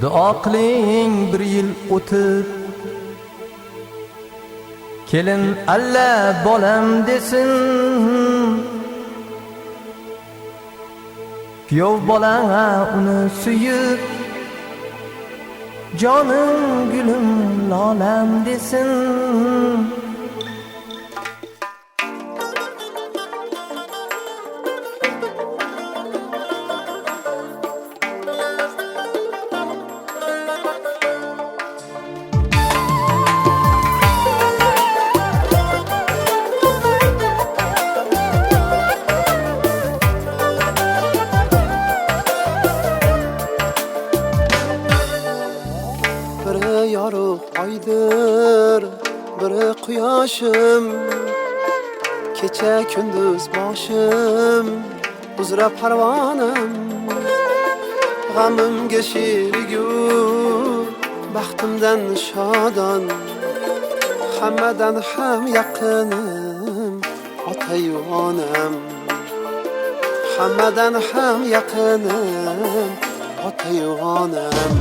duo qiling bir yil o'tib, kelin alla bolam desin, kuyov bola uni suyib, jonim gulim lolam desin. Biri yorug' oydir, biri quyoshim, kecha kunduz boshim uzra parvonim. G'amimga sherigu, baxtimdan shodon, hammadan ham yaqinim ota-yu onam. Hammadan ham yaqinim ota-yu onam.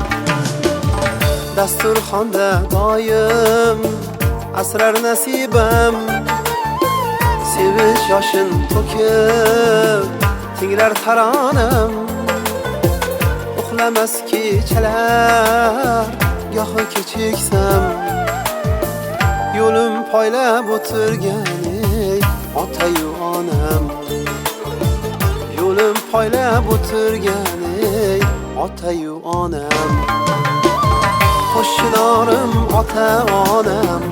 Dasturxonda doim asrar nasibam, sevinch yoshin to'kib tinglar taronam. Uxlamas kechalar gohi kechiksam, yo'lim poylab o'tirgan ota-yu onam. Yo'lim poylab o'tirgan ota-yu onam. Qo'shnorim ota-onam,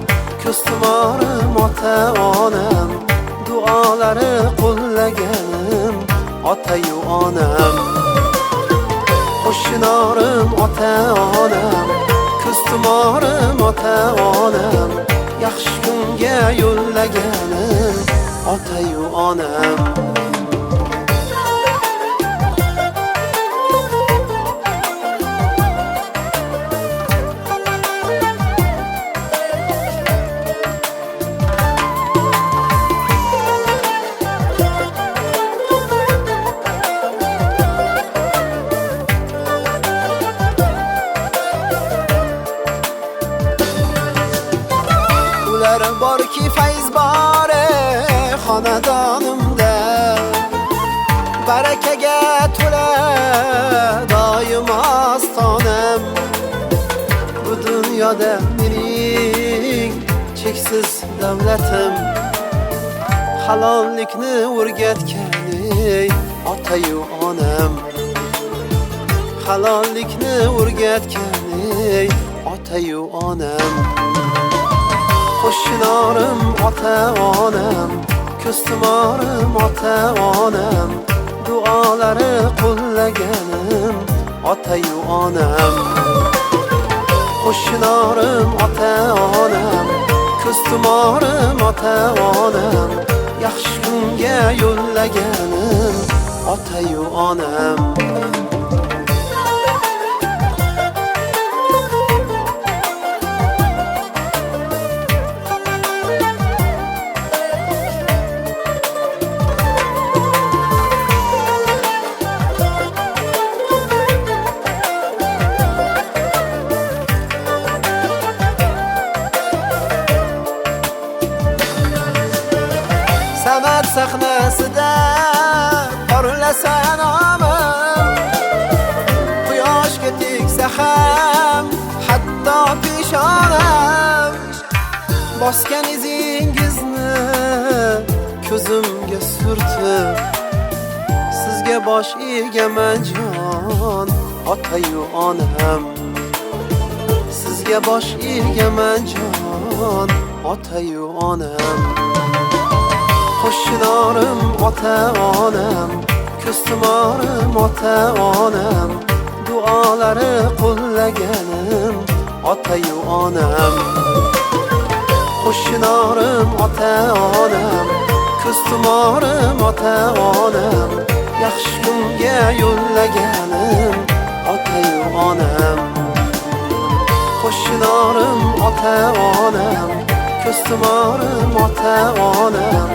ko'ztumorim ota-onam, duolari qo'llaganim ota-yu onam. Qo'shnorim ota-onam, ko'ztumorim ota-onam, yaxshi kunga yo'llaganim ota-yu onam. Borki fayz bore xonadonimda, barakaga to'la doim ostonam. Bu dunyoda mening cheksiz davlatim, halollikni o'rgatgan ota-yu onam. Halollikni o'rgatgan ota-yu onam. Qo'shnorim ota-onam, ko'ztumorim ota-onam, duolari qo'llaganim ota-yu onam. Qo'shnorim ota-onam, ko'ztumorim ota-onam, yaxshi kunga yo'llaganim ota-yu onam. San'at sahnasida porlasa nomim, quyoshga tegsa ham hatto peshonam. Bosgan izingizni ko'zimga surtib, sizga bosh egaman jon ota-yu onam. Sizga bosh egaman jon ota-yu onam. Qo'shnorim ota-onam, ko'ztumorim ota-onam, duolari qo'llaganim ota-yu onam. Qo'shnorim ota-onam, ko'ztumorim ota-onam, yaxshi kunga yo'llaganim ota-yu onam. Qo'shnorim ota-onam, ko'ztumorim ota-onam,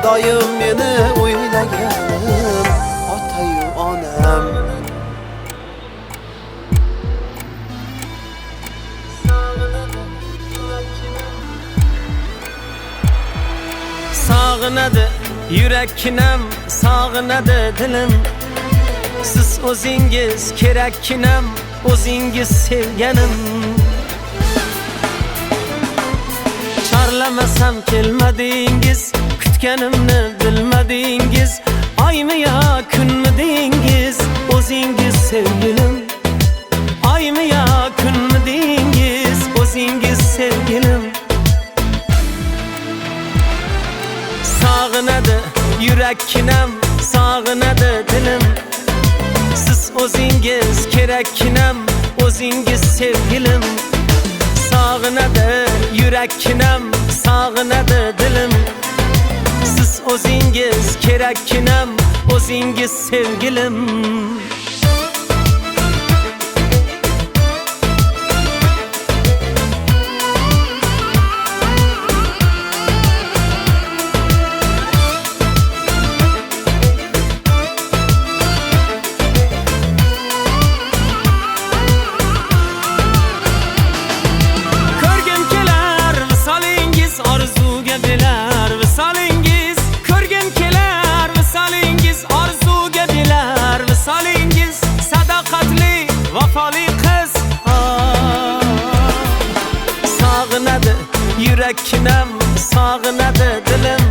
doim meni o'ylaganim ota-yu onam. Sağınadı yürekkinem, sağınadı dilim. Siz o'zingiz kerakkinem, o'zingiz sevganim. Çarlamasam kelmadingiz, kutganimni bilmadingiz. Oymi yo kunmi dengiz, o'zingiz sevgilim. Oymi yo kunmi dengiz, o'zingiz sevgilim. Sağınadı yürekkinem, sağınadı dilim. Siz o'zingiz kerakkinem, o'zingiz sevgilim. Sağınadı yürekkinem, sağınadı dilim. Siz o'zingiz kerakkinem, o'zingiz sevgilim. Sağınadı yürekkinem, sağınadı dilim.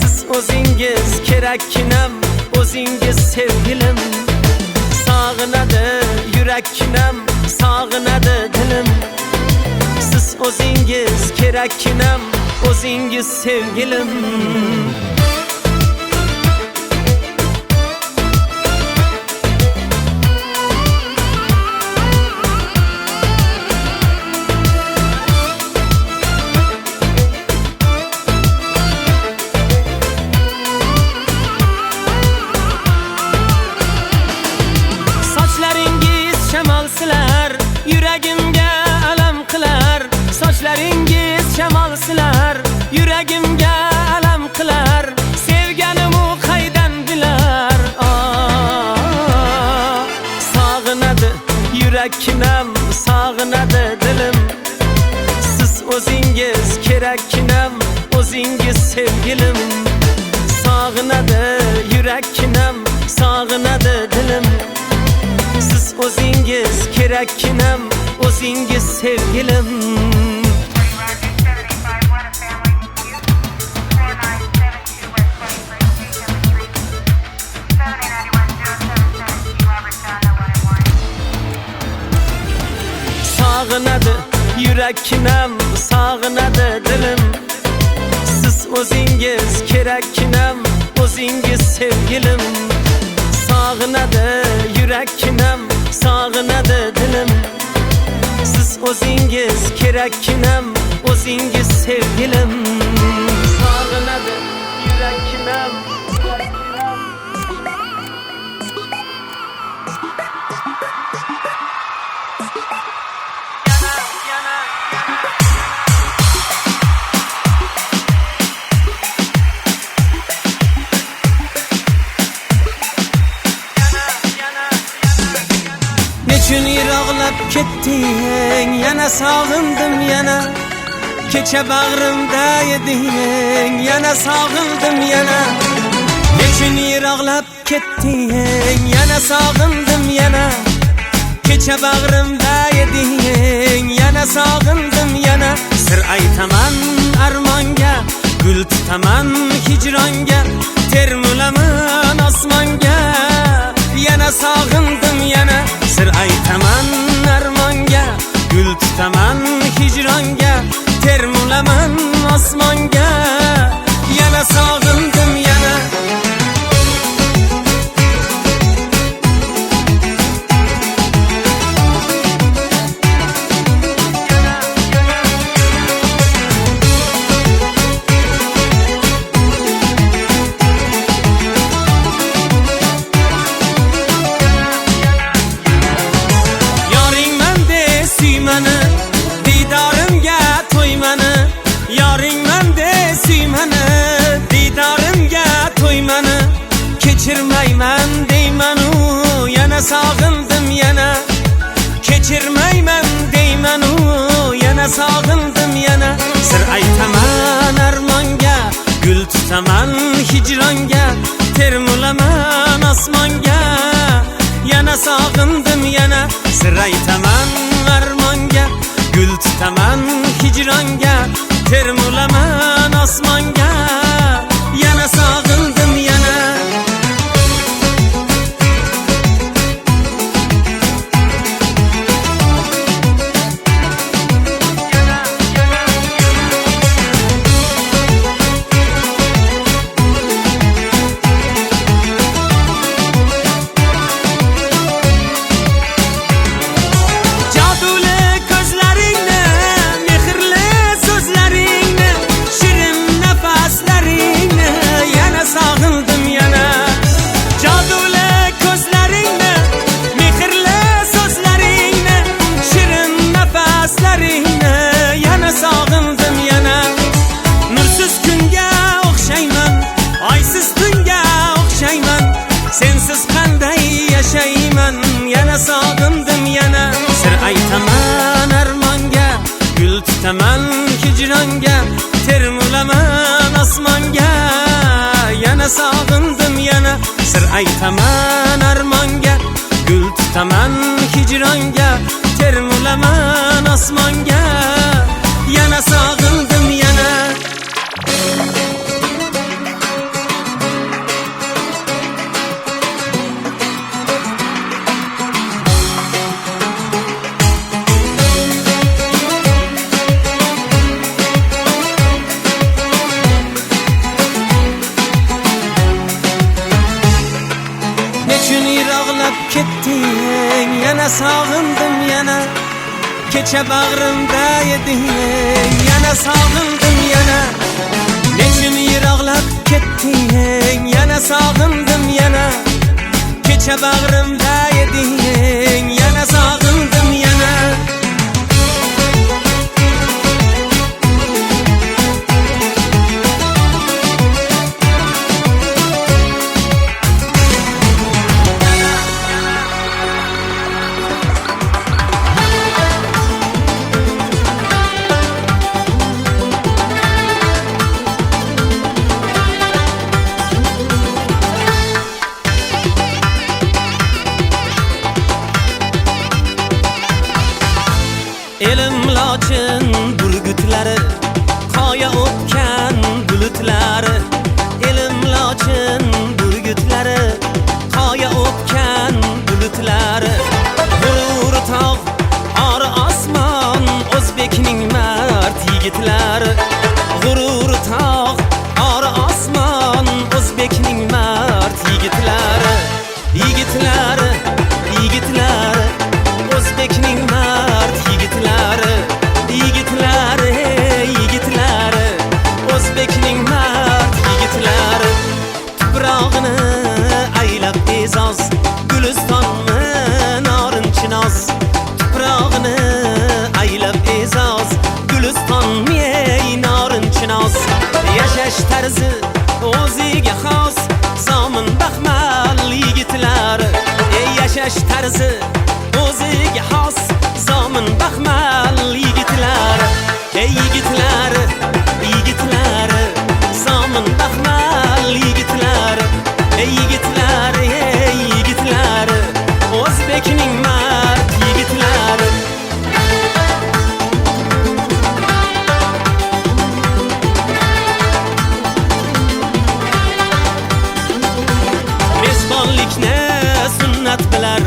Siz o'zingiz kerakkinem, o'zingiz sevgilim. Sağınadı yürekkinem, sağınadı dilim. Siz o'zingiz kerakkinem, o'zingiz sevgilim. Yüreğimge alam qilar, sochlaringiz shamol silar. Yüreğimge alam qilar, sevganim u qaydan bilar. Sağınadı yürekkinem, sağınadı dilim. Siz o'zingiz kerakkinem, o'zingiz sevgilim. Sağınadı yürekkinem, sağınadı dilim. Siz o'zingiz kerakkinem, o'zingiz sevgilim. Sağınadı yürekkinem, sağınadı dilim. Siz o'zingiz kerakkinem, o'zingiz sevgilim. Sağınadı yürekkinem, sağınadı dilim. Siz o'zingiz kerakkinem, o'zingiz sevgilim. Sağınadı yürekkinem. Nechun yirog'lab ketding, yana sog'indim yana. Kecha bag'rimda eding, yana sog'indim yana. Nechun yirog'lab ketding, yana sog'indim yana. Kecha bag'rimda eding, yana sog'indim yana. Sir aytaman armonga, gul tutaman hijronga. Termulaman osmonga, yana sog'indim yana. Sir aytaman armonga, gul tutaman hijronga. Termulaman osmonga, yana sog'indim yana. Didorimga to'ymani, yoringman de suymani. Didorimga to'ymani, kechirmayman deymanu. Yana sog'indim yana, kechirmayman deymanu. Yana sog'indim yana. Sir aytaman armonga, gul aytaman hijronga, termulaman osmonga. Yana sog'indim yana, sir aytaman armonga. Gul tutaman hijronga, termulaman osmonga. Yana sog'indim yana. Sensiz qanday yashayman, yana sog'indim yana. Sir aytaman armonga, gul tutaman hijronga, termulaman osmonga. Yana sog'indim yana. Sir aytaman armonga, gul tutaman hijronga, termulaman osmonga. Yana sog'indim yana. Nechun yiroqlab ketding, yana sog'indim yana. Kecha bag'rimda eding, yana sog'indim yana. Nechun yiroqlab ketding, yana sog'indim yana. Kecha bag'rimda eding, yana sog'indim yana. Elim lochin burgutlari, qoya o'tgan bulutlari. Elim lochin burgutlari, qoya o'tgan bulutlari. G'urur tog', ori osmon, o'zbekning mard yigitlari. G'urur tog', ori osmon, o'zbekning mard yigitlari. Yigitlari, yigitlari, o'zbekning mard yigitlari. Yigitlari, yigitlari, o'zbekning mard yigitlari. Tuprog'ini aylab e'zoz, gulistonmi norinchinoz. Tuprog'ini aylab e'zoz, gulistonmi norinchinoz. Yashash tarzi o'ziga xos, zomin baxmal yigitlari. Yashash tarzi o'ziga xos, zomin baxmal yigitlari. Yigitlari, yigitlari, zomin baxmal yigitlari. Yigitlari, yigitlari, o'zbekning mard yigitlari. Mezbonlikni sunnat bilar,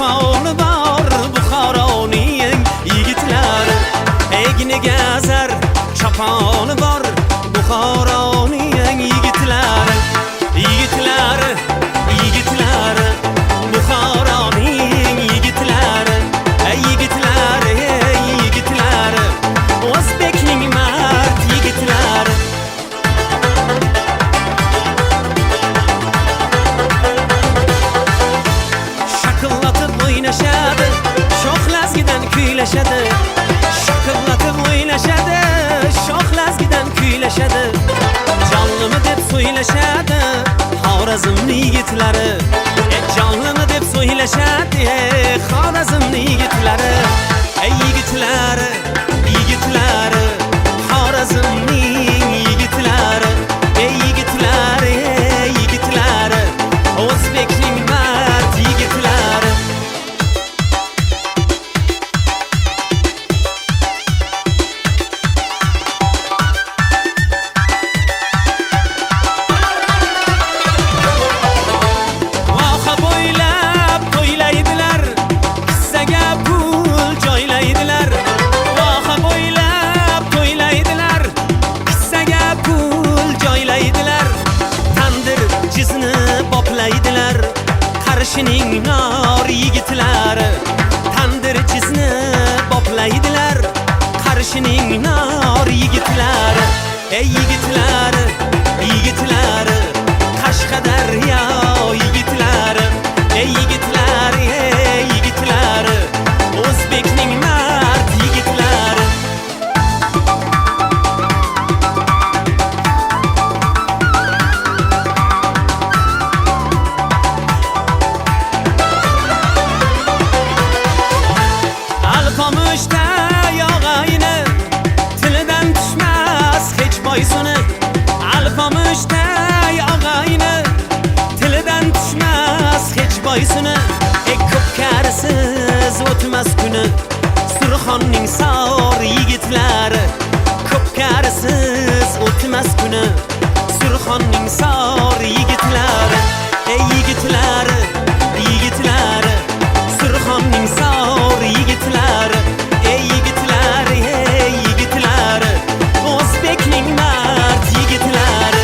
choponi bor Buxoroning yigitlari egni gazar choponi bor Buxoroning yigitlari yigitlari yigitlari Buxoroning yigitlari yigitlari yigitlari O'zbekning mard yigitlari shaqillatib o'ynashadi shoxlazgidan kuylashadi shaqillatib o'ynashadi shoxlazgidan kuylashadi jonlimi deb so'ylashadi Xorazmning yigitlari jonlimi deb so'ylashadi Xorazmning yigitlari yigitlari yigitlari Xorazmning yigitlari yigitlari yigitlari O'zbekning mard yigitlari voha bo'ylab to'ylaydilar kissaga pul joylaydilar voha bo'ylab to'ylaydilar kissaga pul joylaydilar tandir jizni boplaydilar qarshining nor yigitlari tandir jizni boplaydilar qarshining nor yigitlari yigitlari yigitlari Qashqadaryo yigitlari yigitlari yigitlari O'zbekning mard yigitlari alpomushda yog'ayni tilidan tushmas hech boysuni alpomushda yog'ayni tilidan tushmas hech boysuni ko'pkarisiz o'tmas kuni Surxonning sor yigitlari ko'pkarisiz o'tmas kuni Surxonning sor yigitlari yigitlari yigitlari Surxonning sor yigitlari yigitlari yigitlari O'zbekning mard yigitlari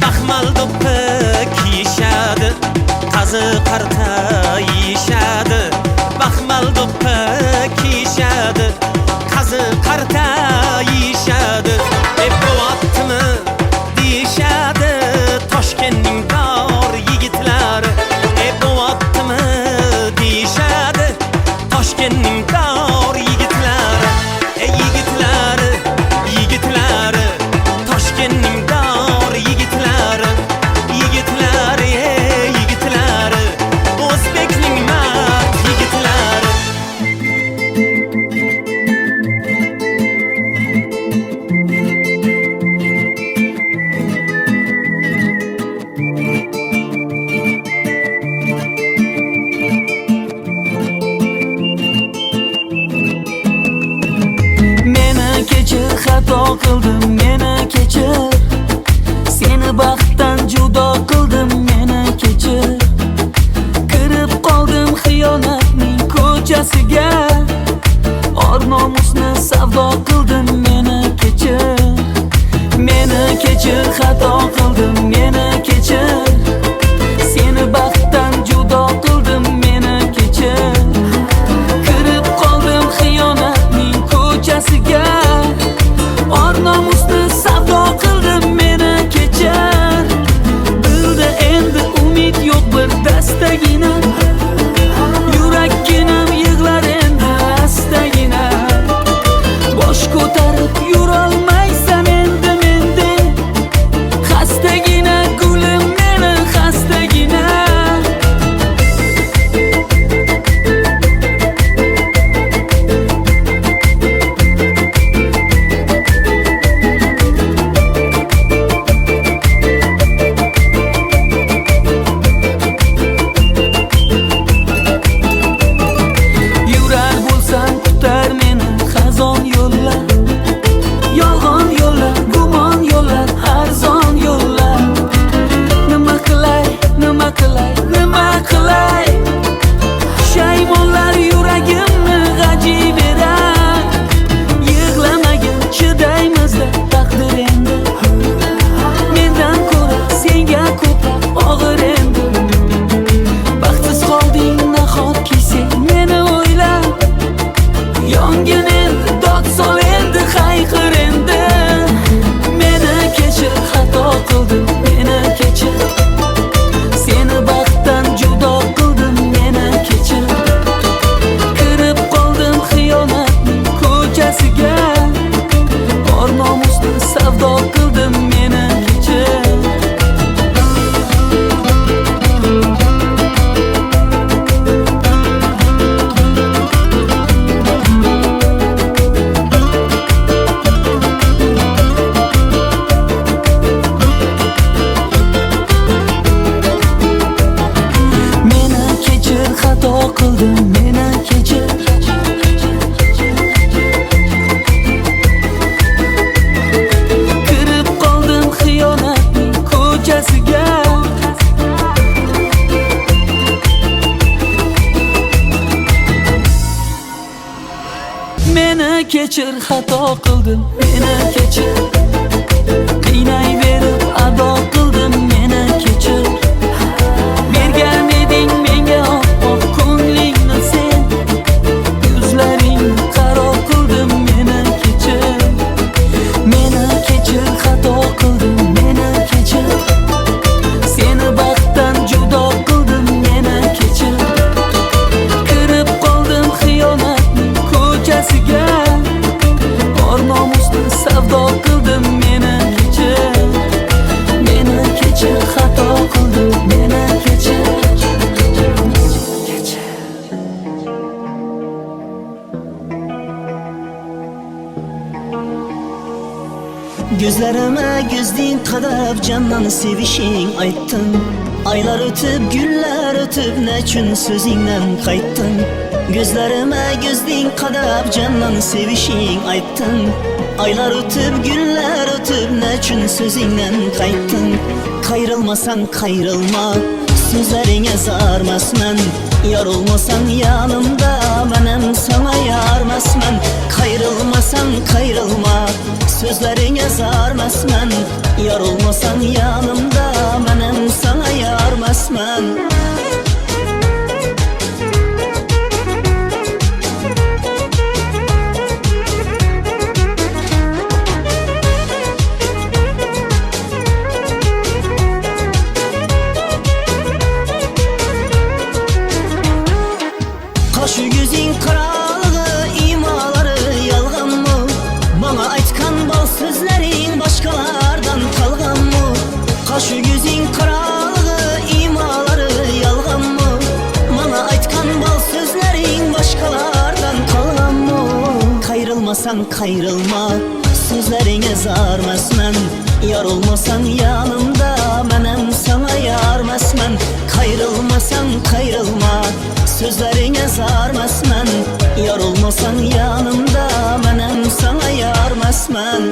baxmal do'ppi kiyishadi qazi qarta yeyishadi baxmal do'ppi kiyishadi qazi qarta yeyishadi bo'lyaptimi deyishadi Toshkentning bor yigitlari bo'lyaptimi deyishadi Toshkentning bor yigitlari yigitlari yigitlari Toshkentning bor yigitlari yigitlari yigitlari O'zbekning mard yigitlari Meni kechir, xato qildim, meni kechir. Seni baxtdan judo qildim, meni kechir. Kirib qoldim xiyonatning ko'chasiga. Or nomusni savdo qildim, meni kechir. Meni kechir, xato qildim, meni kechir. Seni baxtdan judo qildim, meni kechir. Kirib qoldim xiyonatning ko'chasiga. Or nomusni savdo qildim, meni kechir. Dilda endi umid yo'q bir dastagina. Yurakkinam yig'lar endi astagina. Bosh ko'tarib yurolmaysan endi mendek. Meni kechir, xato qildim, meni kechir. Qiynayverib ado qildim, meni kechir. Bergan eding menga oppoq ko'nglingni sen, yuzlaring qaro qildim, meni kechir. Meni kechir, xato qildim, meni kechir. Seni baxtdan judo qildim, meni kechir. Kirib qoldim xiyonatning ko'chasiga, or nomusni savdo qildim, meni kechir. Meni kechir, xato qildim, meni kechir. Gözlerime gözdin qadab candan sevishing aytdim. Aylar o'tib, gullar o'tib, nechun so'zingdan qaytdim. Gözlerime gözdin qadab candan sevishing aytdim. Aylar o'tib, gullar o'tib, nechun so'zingdan qaytdim. Qayrilmasan qayrilma, so'zlaringga zarmasman. Yorulmasan yanımda, menem sana yarmasman. Qayrilmasan qayrilma, sözlerine zarmasman. Yorulmasan yanımda, menem sana yarmasman. Kaşı yüzün karalığı, imaları yalgan mı? Bana aytkan bal sözlerin başkalardan kalgan mı? Kaşı yüzün karalığı, imaları yalgan mı? Bana aytkan bal sözlerin başkalardan kalgan mı? Kayrılmasan kayrılma, sözlerine zarmasman. Yorulmasan yanımda, menem sana yarmasman. Kayrılmasan kayrılma, sözlerine zarmasman. Yorulmasan yanımda, menem sana yarmasman.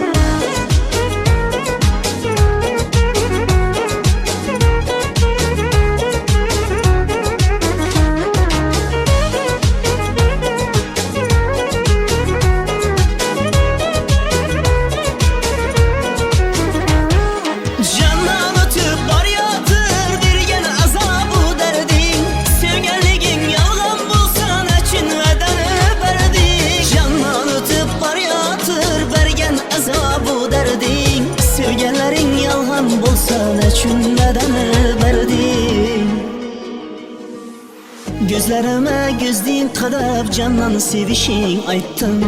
Candan ötüp baryadır bergen azabı derdin. Sevgenligin yalgan bulsa neçin vedeni berdin. Candan ötüp baryadır bergen azabı derdin. Sevgenlerin yalgan bulsa neçin vedeni berdin. Gözlerime gözdin qadab candan sevishing aytdim.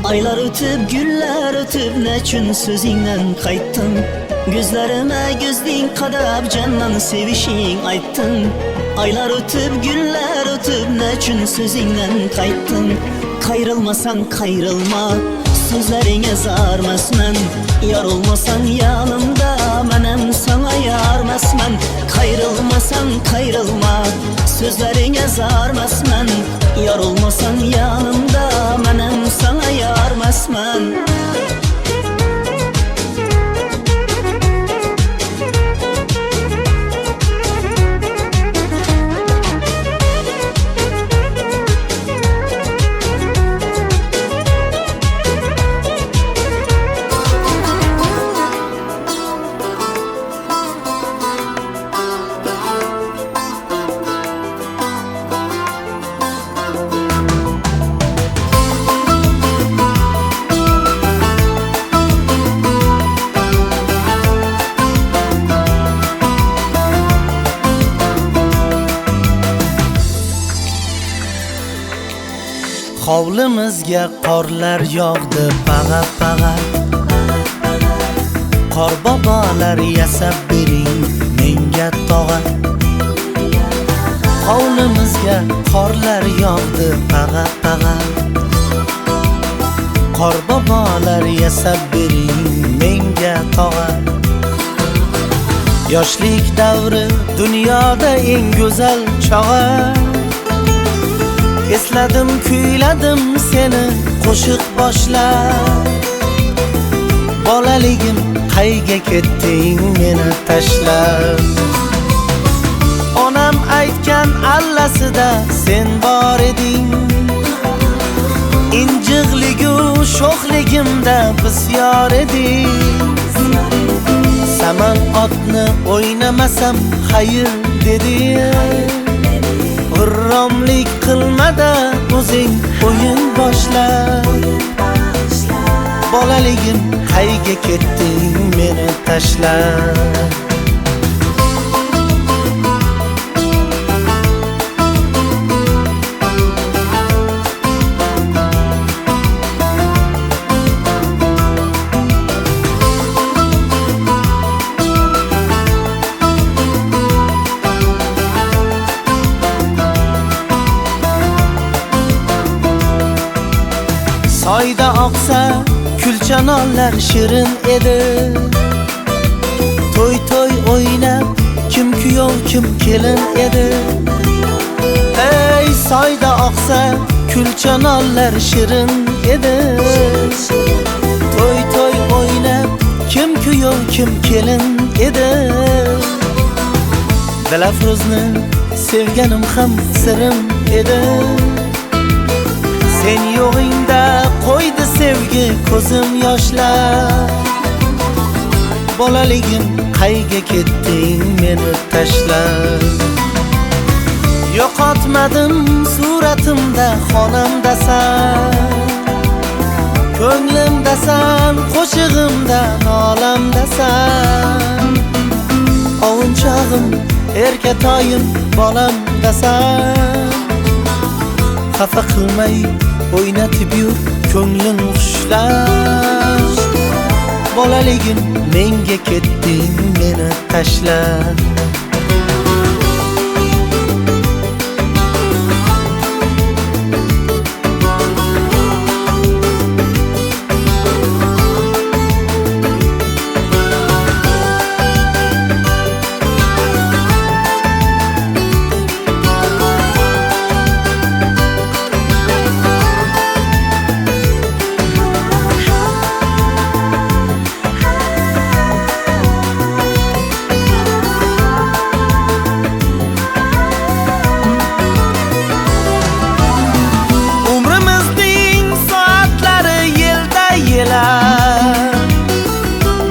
Aylar o'tib, gullar o'tib, nechun so'zingdan qaytdim. Gözlerime gözdin qadab candan sevishing aytdim. Aylar o'tib, gullar o'tib, nechun so'zingdan qaytdim. Qayrilmasan qayrilma, sözlerine zarmasman. Yorulmasan yanımda, menem sana yarmasman. Kayrılmasan kayrılma, sözlerine zarmasman. Yorulmasan yanımda, menem sana yarmasman. Hovlimizga qorlar yog'di pag'a-pag'a. Qor bobolar yasab bering menga tog'a. Hovlimizga qorlar yog'di pag'a-pag'a. Qor bobolar yasab bering menga tog'a. Yoshlik davri dunyoda eng go'zal chog'a. Esladim kuyladim seni qo'shiq boshlab. Bolaligim qayga ketding meni tashlab. Onam aytgan allasida sen bor eding. Injiqligu sho'xligimda bisyor edik. Saman otni o'ynamasam xayr dedi. G'irromlik qilmada o'zing o'yin boshla. Bolaligim qayga ketding meni tashlab. Soyda oqsa kulchanonlar shirin edi. To'y to'y o'ynab kim kuyov kim kelin edi. Ey soyda oqsa kulchanonlar shirin edi. To'y to'y o'ynab kim kuyov kim kelin edi. Dilafruzni sevganim ham sirim edi. Sen yo'g'ingda qo'ydi sevgi ko'zim yoshlar. Bolaligim qayga ketding meni tashlab. Yo'qotmadim suratimda xonamdasan. Ko'nglimdasan, qo'shig'imda nolamdasan. Ovunchog'im, erkatoyim, bolamdasan. Xafa qilmay o'ynatib yur ko'nglim xushlar. Bolaligim menga ketding meni tashlab.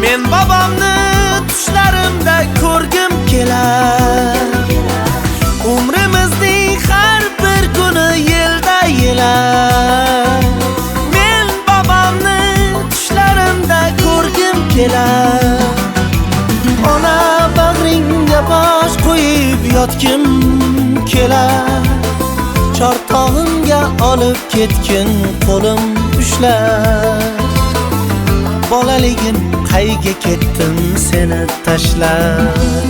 Men babamni tushlarimda ko'rgim kelar. Umrimizning har bir kuni yilda yelar. Men babamni tushlarimda ko'rgim kelar. Ona bag'ringga bosh qo'yib yotgim kelar. Chortog'imga olib ketgin qo'lim ushlab. Bolaligim qayga ketdim seni tashlab.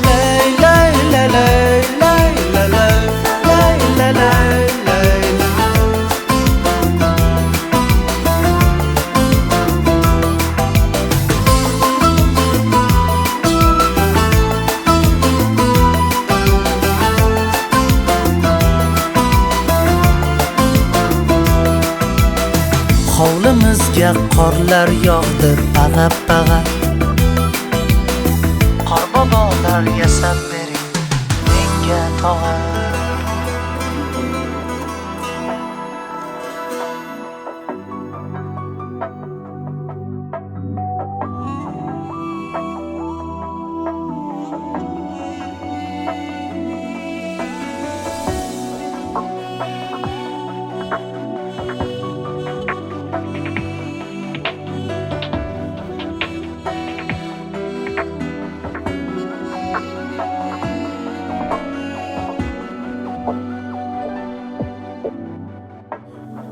Lay lay lay lay lay lay lay lay lay lay. Hovlimizga qorlar yog'di pag'ab-pag'ab. Qorbobolar yasab bering menga tog'a.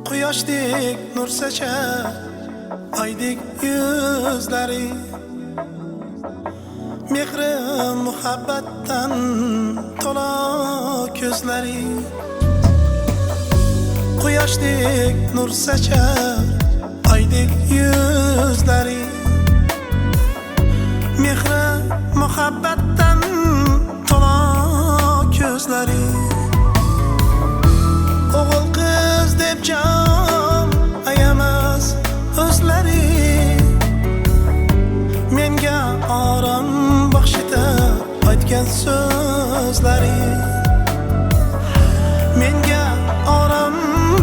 Quyoshdek nur sochar oydek yuzlari. Mehri muhabbatdan to'la ko'zlari. Quyoshdek nur sochar oydek yuzlari. Mehri muhabbatdan to'la ko'zlari. O'g'il qiz deb jon ayamas o'zlari. Menga orom baxshida aytgan so'zlari. Menga orom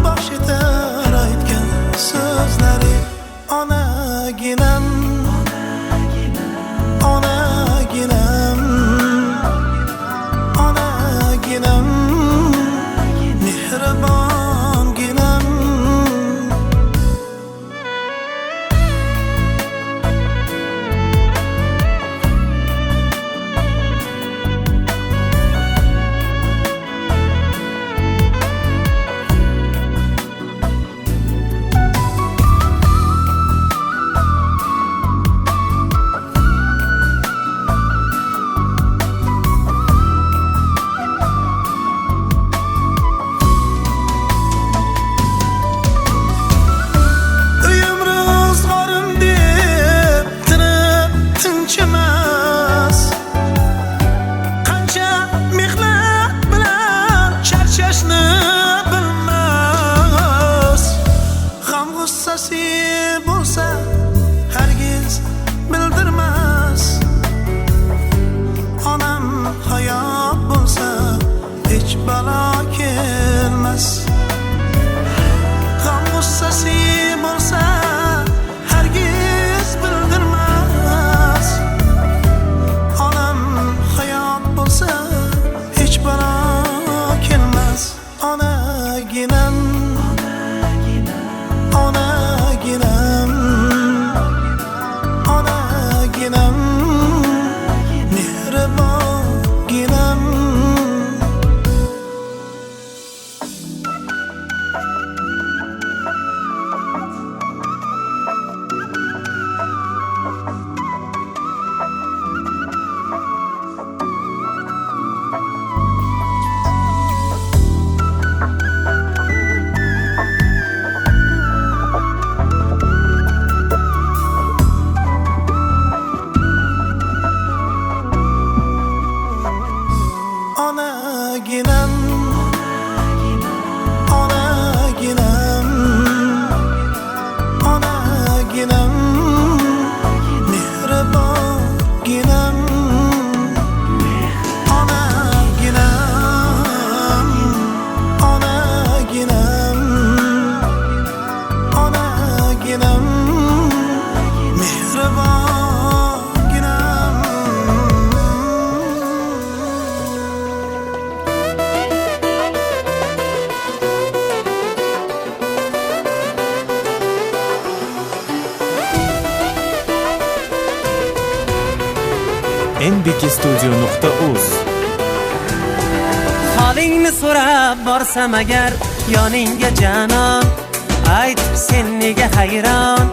baxshida aytgan so'zlari. nbkstudio.uz. Holingni so'rab borsam agar yoningga janon, ayt sen nega hayron.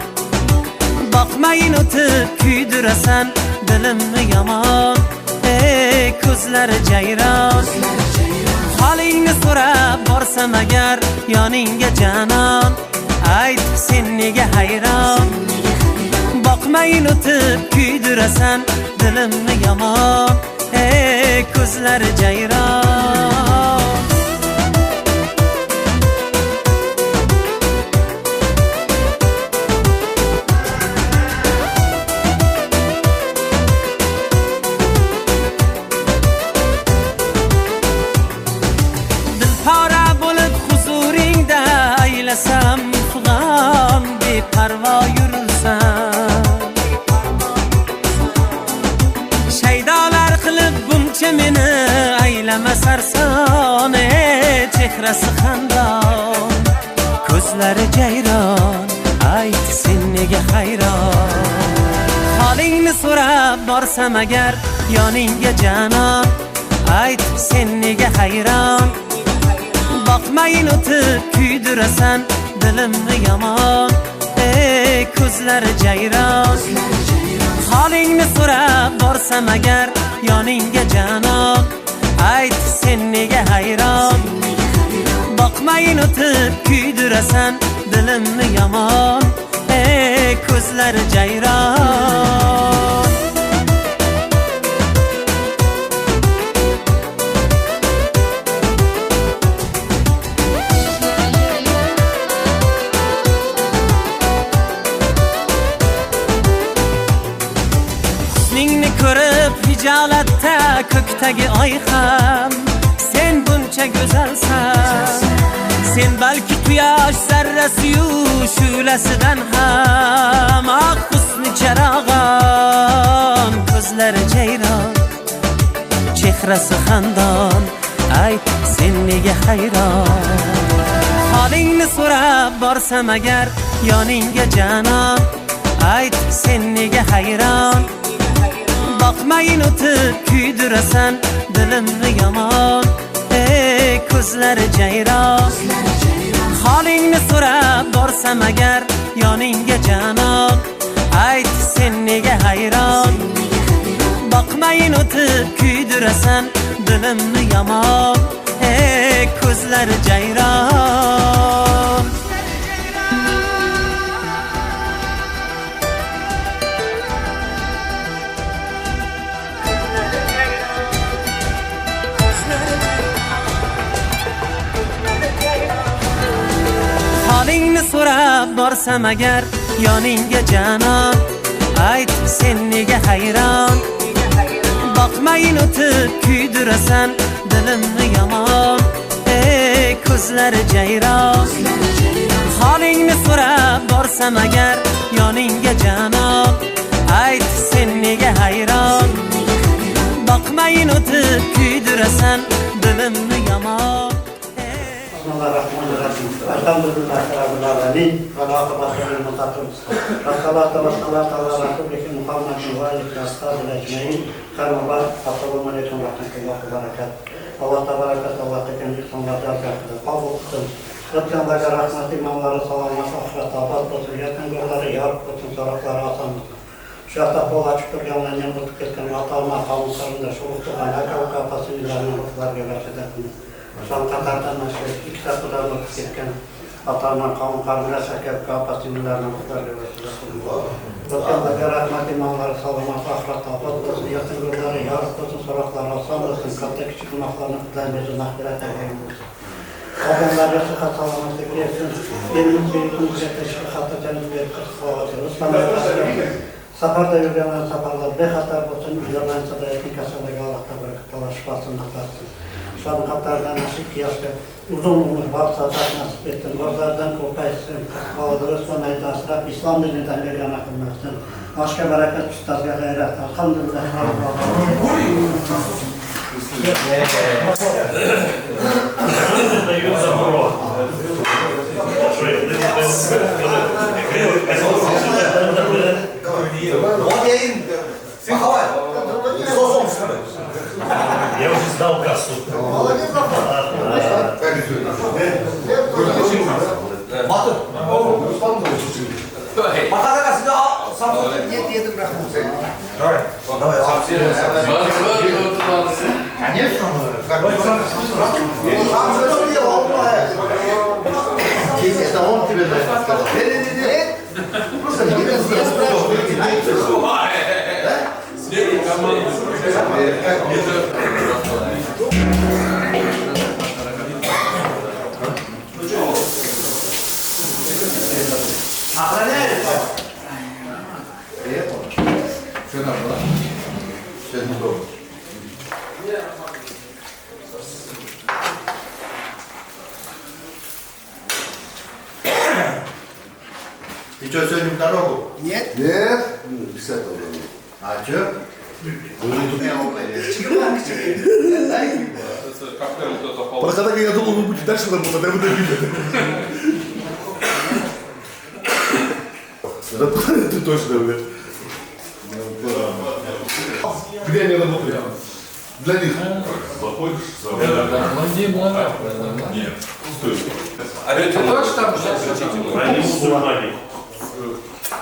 Boqmayin o'tib kuydirasan dilimni yomon, ey ko'zlari jayron. Holingni so'rab borsam agar yoningga janon, ayt sen nega hayron. Boqmayin o'tib kuydirasan dilimni yomon, ey ko'zlari jayron. Dilpora bo'lib huzuringda aylasam fig'on, beparvo yurilsam. Shaydolar qilib buncha meni aylama sarson, chehrasi xandon, ko'zlari jayron, ayt sen nega hayron. Holingni so'rab borsam agar yoningga janon, ayt sen nega hayron. Boqmayin o'tib kuydirasan dilimni yomon, ey ko'zlari jayron. Holingni so'rab borsam agar yoningga janon, ayt sen nega hayron. Boqmayin o'tib kuydirasan dilimni yomon, ey ko'zlari jayron. Husningni ko'rib hijolatda ko'kdagi oy ham sen buncha go'zalsan. Sen balki quyosh zarrasi-yu shu'lasidan ham oq husni charog'on, ko'zlari jayron, chehrasi xandon, ayt sen nega hayron. Holingni so'rab borsam agar yoningga janon, ayt sen nega hayron. Boqmayin o'tib kuydirasan dilimni yomon, ey ko'zlari jayron. Holingni so'rab borsam agar yoningga janon, ayt sen nega hayron. Boqmayin o'tib kuydirasan dilimni yomon, ey ko'zlari jayron. Holingni so'rab borsam agar yoningga janon, ayt sen nega hayron. Boqmayin o'tib kuydirasan dilimni yomon, ey ko'zlari jayron. Holingni so'rab borsam agar yoningga janon, ayt sen nega hayron. Boqmayin o'tib kuydirasan dilimni yomon. Bismillahirrahmanirrahim. Elhamdülillahi Rabbil alemin. Ve lâkıbatı lil-muttaqin. Ve-s-salâtu ve-s-salâtu ala Rasûlih Muhammedin ve âlihi ve ashabîhi ecmaîn. Kâme ba'd. Assalamu aleykum ve rahmetullahi ve berekâtuh. Allah tebareket Allah tekendir sonlarda arkadaşlar. Kabul kılın. Rıbkândaki rahmet imamları salamat ahiret abad olsun. Yakın yolları yarıp olsun. Sorakları asanlık. Şu hafta kol açık durganlar yanılıp ketken atalma kavunlarında şu uçtuğun hakav kapasını ilerine ruhlar geberçedekin. Son Katar'dan iki tarafından bakıp ketken atalma kavun karmına şeker kapasını ilerine ruhlar geberçedekin. Rıbkândaki rahmet imamları salamat ahiret abad olsun. Yakın yolları yarıp olsun. Sorakları asanlık. Katta küçük günahlarını kıdemeci mahirete eylesin. Kadınlar sıhhat sağlaması gelsin. Benim büyüküm kuvvete şirkata cennet verip kısıklavatı. Islam'a safarda yürüyenler safarlar behatar olsun. Yürüyense de etin kasabıga Allah'ta bırakıp şifasını atarsın. Şu an Katar'dan nasip kıyasla uzun umur varsa nasip ettin. Orlardan kopayısın. Kısıklavadır. Osman aydan sırap İslam dininden bir yana kılmasın. Başka bereket üstazga gayret. Elhamdülillah. What Конечно. Это он тебе сказал. Нет. Просто я спрашиваю. Охраняет. Что надо, да? Сейчас не дома. Ты что, сегодня в дорогу? Нет. Нет? Без этого. А что? Просто я думал, вы будете дальше работать, а вы добили. Ты точно, блядь. Где они работают? Для них. Заходишь, нет. А ведь ты тоже там сейчас хотите?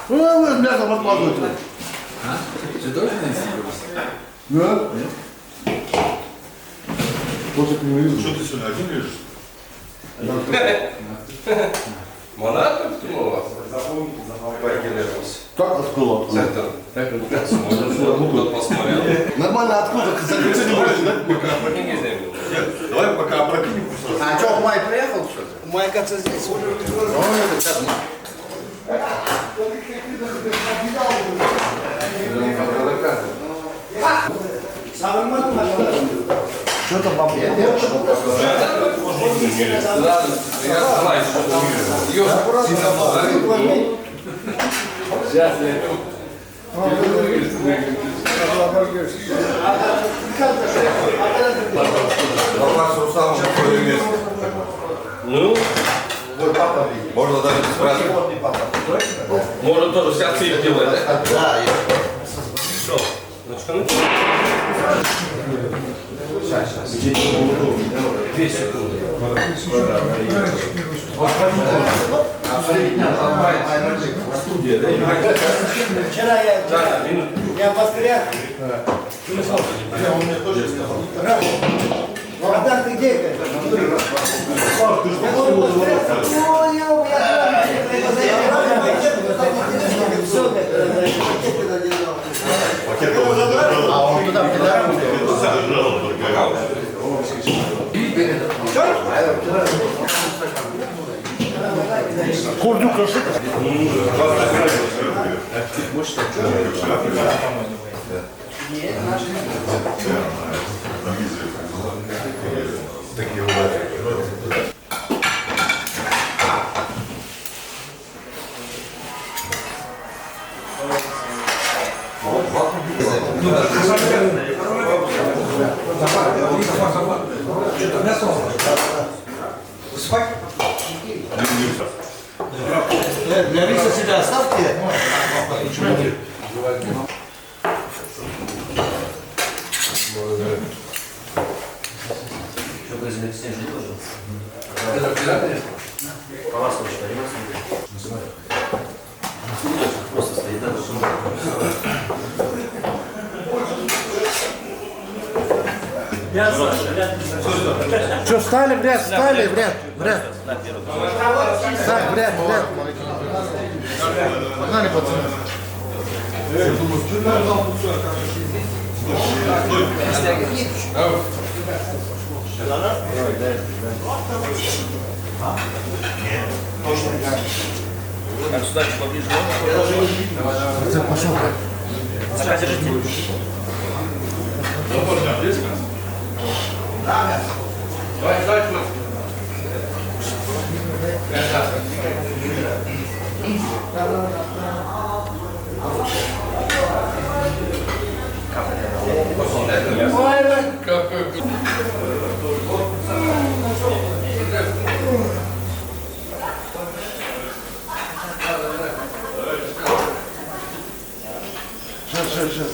Ну, вы меня там откладываете. А? Ты тоже не Да? Тоже не вижу. Что ты сегодня один лежишь? Монатор ты мова? Как откуда? Посмотрел. Нормально откуда? Закрыться не можешь, да? Давай пока опрокинем. А что, Май приехал, что ли? Мой кажется здесь. Что там вам? Сейчас я... Вопрос Русалом на свое место. Ну? Вот папа видит. Можно даже не спрашивать. Вот не папа. Можно тоже сейчас цифр делать, да? Да, Что? Ну что, Сейчас. 2 секунды. Вчера я постряг. Богдан, ты где? а он туда пидором. Курдюк крашит. Для риса себя оставьте. Что, встали в ряд, встали в ряд, в ряд. Встали в ряд, в ряд. Погнали, пацаны. Пошел. Сейчас.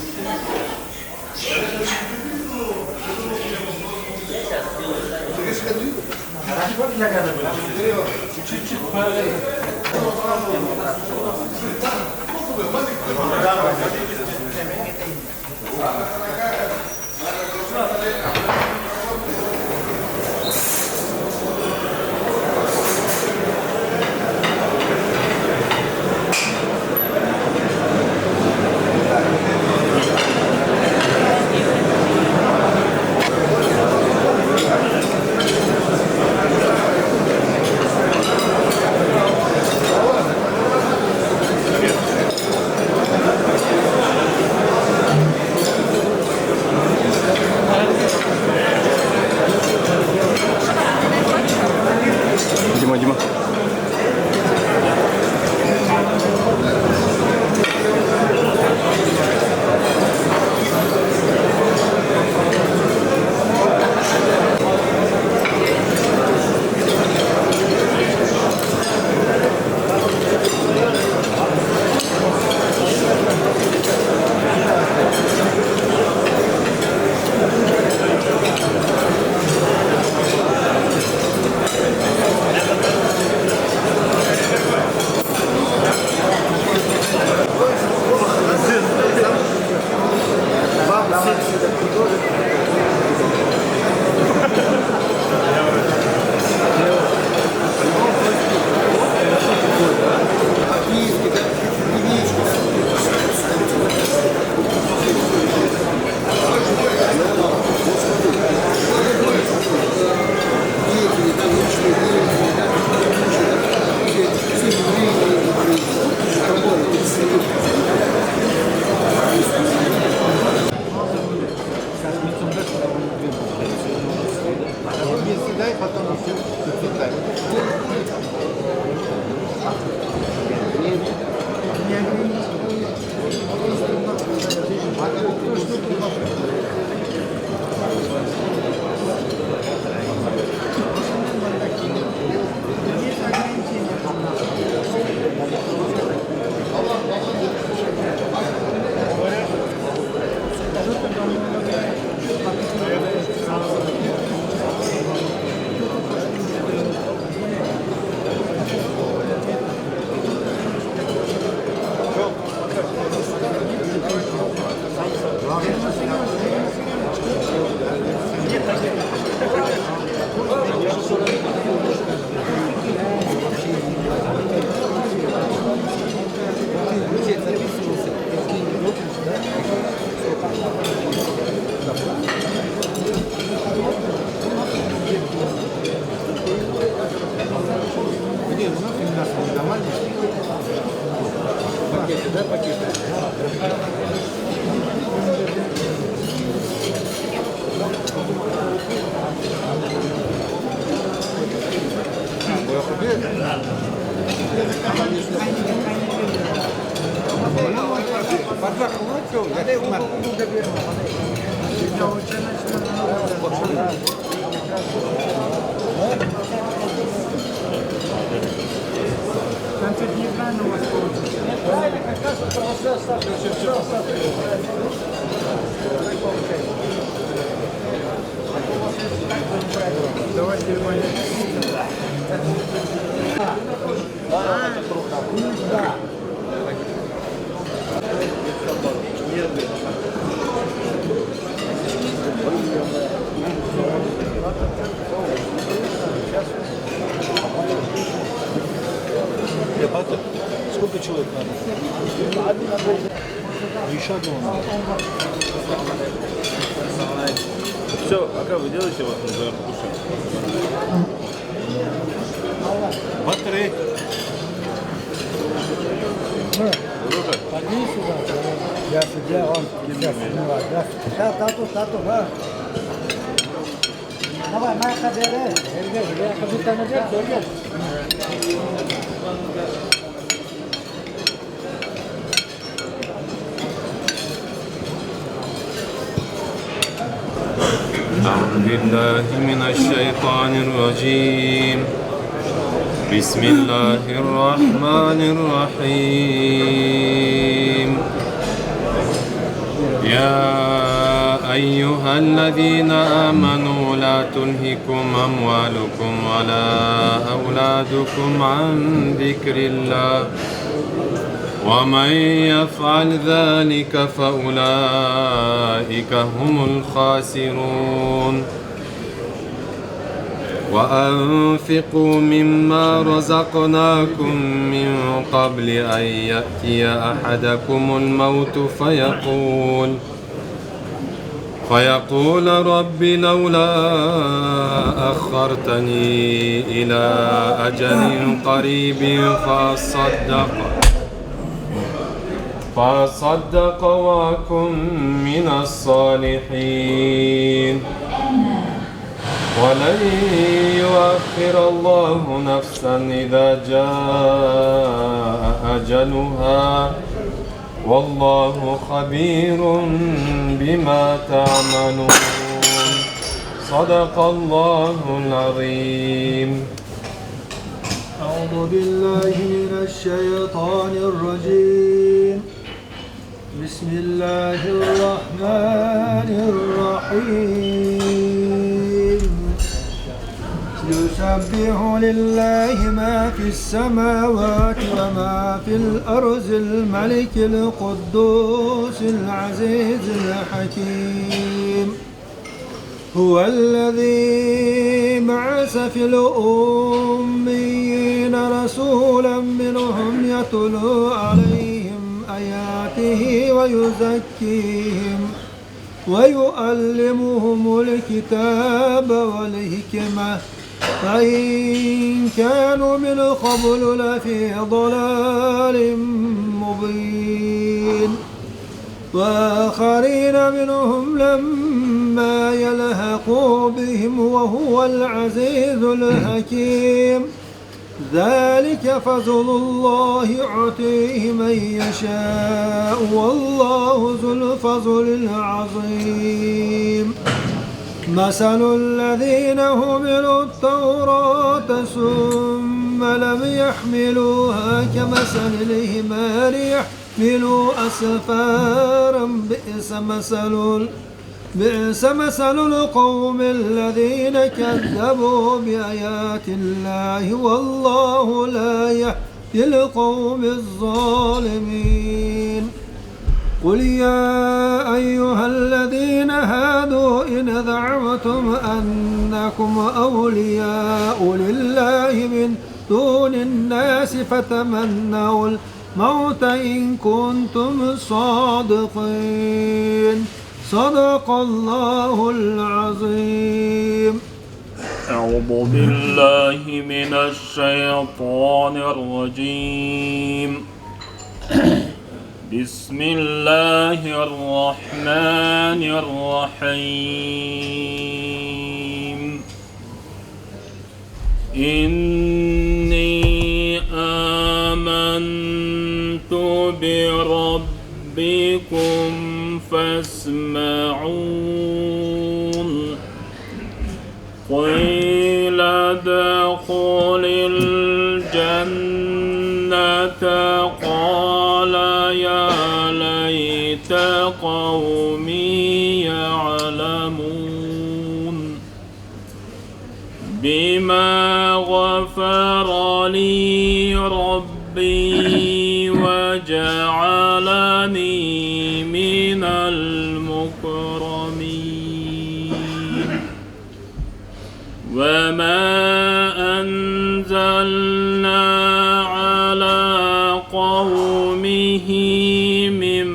Сколько человек надо? Еще одного. Все, пока вы делаете, вас нужно кушать. Батареи. Подними сюда. Я сидел, он сейчас снимает. Сейчас, тату, да. Давай, моя кадера. Я хочу там наделать, أعوذ بالله من الشيطان الرجيم بسم الله الرحمن الرحيم يا أيها الذين آمنوا لا تلهكم أموالكم ولا أولادكم عن ذكر الله ومن يفعل ذلك فأولئك هم الخاسرون وأنفقوا مما رزقناكم من قبل أن يأتي أحدكم الموت فيقول رب لولا أخرتني إلى أجل قريب فأصدق وأكن من الصالحين ولن يؤخر الله نفسا إذا جاء أجلها والله خبير بما تعملون صدق الله العظيم. أعوذ بالله من الشيطان الرجيم. بسم الله الرحمن الرحيم. يسبح لله ما في السماوات وما في الأرض الملك القدوس العزيز الحكيم. هو الذي بعث في الأميين رسولا منهم يتلو عليهم آياته ويزكيهم ويعلمهم الكتاب والحكمة فإن كانوا من قبل لفي ضلال مبين وآخرين منهم لما يلحقوا بهم وهو العزيز الحكيم. ذلك فضل الله يعطيه من يشاء والله ذو الفضل العظيم. مثل الذين حملوا التوراة ثم لم يحملوها كمثل الحمار يحمل أسفارا بئس مثل القوم الذين كذبوا بآيات الله والله لا يهدي القوم الظالمين. قل يا أيها الذين هادوا إن زعمتم أنكم أولياء لله من دون الناس فتمنوا الموت إن كنتم صادقين. صدق الله العظيم. أعوذ بالله من الشيطان الرجيم. بسم الله الرحمن الرحيم. إني آمنت بربكم فاسمعون. قيل ادخل الجنة قال يا ليت قومي يعلمون بما غفر لي ربي وجعلني من المكرمين. وما أنزلنا على قومه من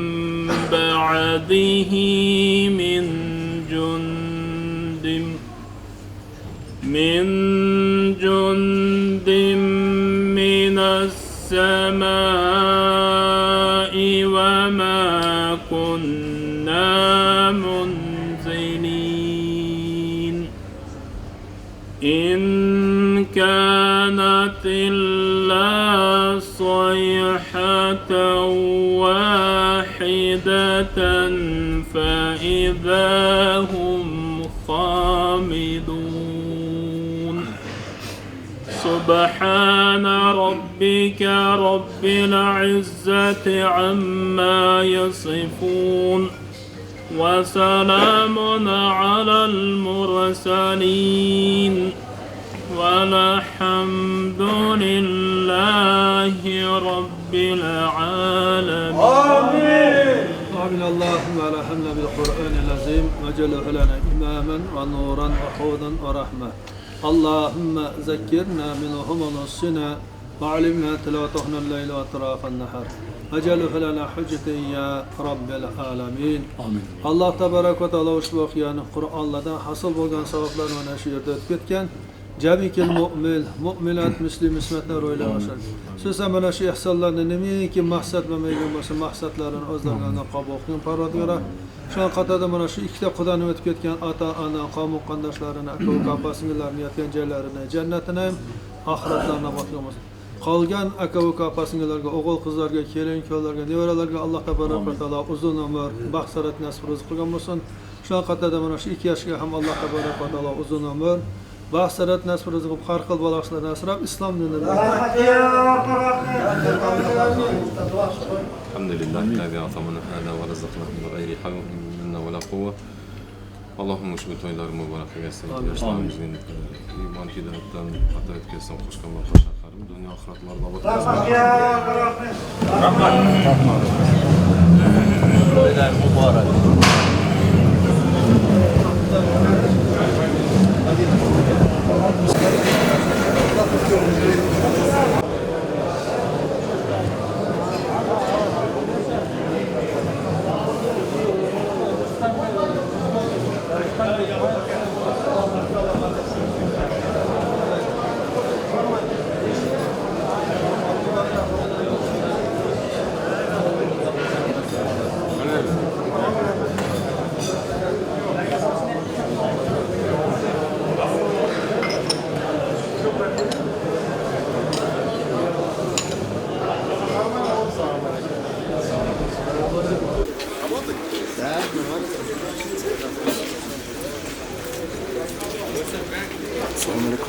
بعده من جند من السماء وما كنا منزلين. إن كانت إلا صيحة واحدة فإذا هم خامدون. سبحان ربك رب العزة عما يصفون وسلام على المرسلين والحمد لله لله رب العالمين آمين. اللهم ارحمنا بالقرآن العظيم واجعله لنا إماما ونورا وحودا ورحمة. اللهم ذكرنا منه ونصنا وعلمنا تلاوته الليل وأطراف النهار واجعله لنا حجة يا رب العالمين. آمين. الله تبارك وتعالى ushbu o'qiyani Qur'onlardan hosil bo'lgan savoblar mana shu yerda o'tib ketgan. Jamikil mu'min, mu'minat, muslim, ismatlar o'ylamasın. Xususan mana shu ihsonlarni nimaki maqsad bo'lmagan bo'lsa, maqsadlarini o'zlariga qabul qilgan Parvardigor. Shu qatorda mana shu ikkita qudani o'tib ketgan ota-ona, qavm qandoshlarini, aka-uka, opa-singillarni yotgan joylarini, jannatini ham oxiratlarini obodlagan bo'lsin. Qolgan aka-uka, opa-singillarga, o'g'il qizlarga, kelin-kuyovlarga, nevaralarga Alloh tabaraka va taolo uzun umr, baxtsirat nasib qilgan bo'lsin. Shu qatorda mana shu 2 yoshga ham Alloh tabaraka va taolo uzun umr Bahsarat nasib rizqib har xil baloqlardan asrab islom dinida. Alhamdulillah الذي أعطانا هذا ورزقنا بغير حول منا ولا قوة. Allohim ushbu to'ylar muborak qilsin. Yoshlarimizni iymon hidoyatdan xato etgan qo'shgan va qo'shaqarim dunyo oxiratlarda obod qilsin. To'ylar muborak. Assalamu alaikum.